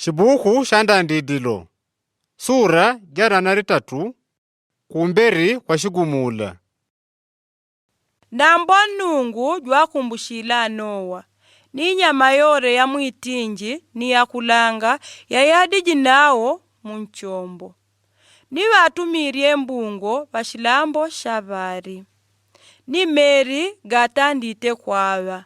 Xibuku xa ndidilo sura jarana ritatu kumberi kwa xigumula. Nambo Nungu jwakumbushila Nowa ni nyama yore ya mwitinji ni ya kulanga ya yadi jinawo munchombo. Ni watumirie mbungo bashilambo shabari. Ni Meri gatandite kwawa.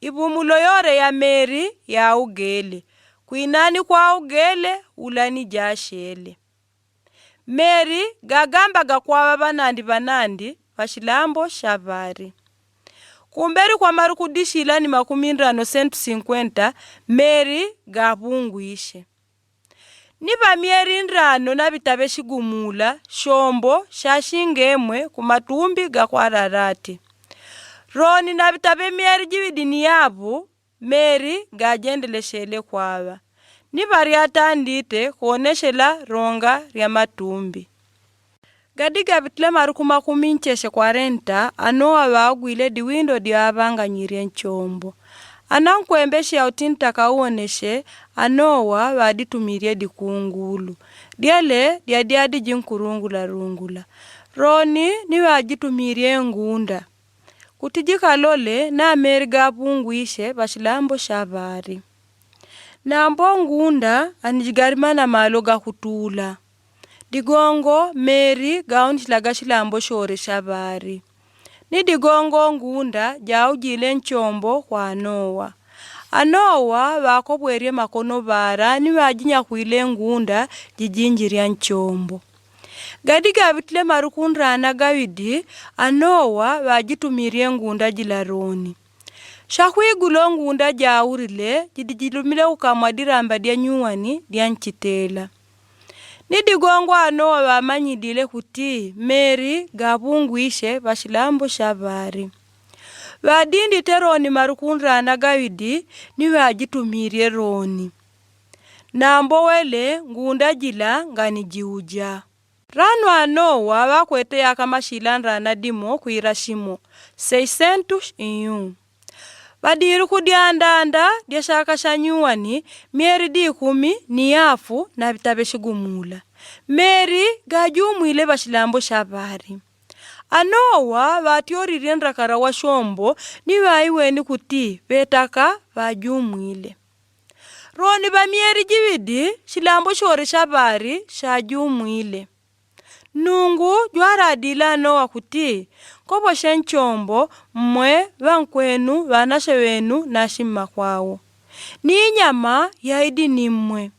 Ibumulo yore ya Meri ya ugele. Kuinani kwa ugele ulani jashele. Meri gagambaga kwawa banandi bashilambo shabari. Kumberi kwa marukudishila ni 50 Meri gabunguishe. Niba mieri ndrano na bitabe shigumula shombo shashingemwe kumatumbi gakwararati. Roni na bitabe mieri jividini yabu Meri gajendeleshele kwawa. Niba riatandite kuoneshela ronga rya matumbi. Gadiga bitile marukuma kumincheshe 40 Anowa wagwile diwindo diabanga nyirie nchombo. Anankwembeshe ya utinta kauoneshe Anowa waditumirie dikungulu. Diale diadiadi jinkurungula rungula. Roni ni wajitumirie ngunda. Kutijika lole na Meri gapunguishe bashilambo shabari. Nambo ngunda anijigarimana maloga kutula. Digongo Meri gaunjilaga shilambo shore shabari. Ni digongo ngunda jaujile nchombo kwa Anowa. Anowa wakobwerie makono bara ni wajinya kuile ngunda jijinjiria nchombo. Gadiga bitile marukundrana gawidi Anowa wajitumirie ngunda jilaroni. Shakwigulo ngunda jaurile jidijilumile ukamwadiramba dia nyuwani dia nchitela. Nidigongo Anowa wamanyidile kuti Meri gabunguishe bashilambo shabari. Wadindi teroni marukundrana gawidi ni wajitumirie roni. Nambo wele ngunda jila ngani jiuja. Rano Anowa wakwete ya kama shilandrana dimo kuirashimo 600 iyu. Wadiru kudiandanda dia shaka shanyuwani Meri di 10 ni yafu na bitabe shigumula. Meri gajumwile bashilambo shabari. Anowa watiorire nrakara wa shombo ni waiweni kuti betaka wajumwile. Roni ba Meri jividi shilambo shore shabari shajumwile. Nungu jwaradila Anowa kuti kobo shenchombo mwe wankwenu wanashe wenu na shima kwao. Ni inyama ya idi ni mwe.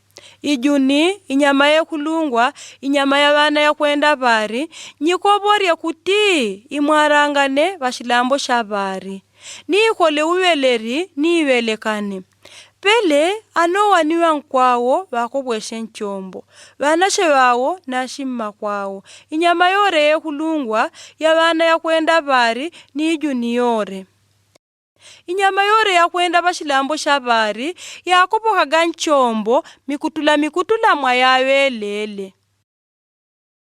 Ijuni inyama ya kulungwa, inyama ya wana ya kwenda bari, nyikobori ya kuti imwarangane bashilambo shabari. Ni ikole uweleri ni iwelekane. Pele Anowa ni wankwao wakobweshe nchombo. Wanashe wao na shima kwao. Inyama yore ya kulungwa ya wana ya kwenda bari ni ijuni yore. Inyama yore ya kwenda bashilambo shabari ya kupokaga nchombo mikutula mwa yawelele.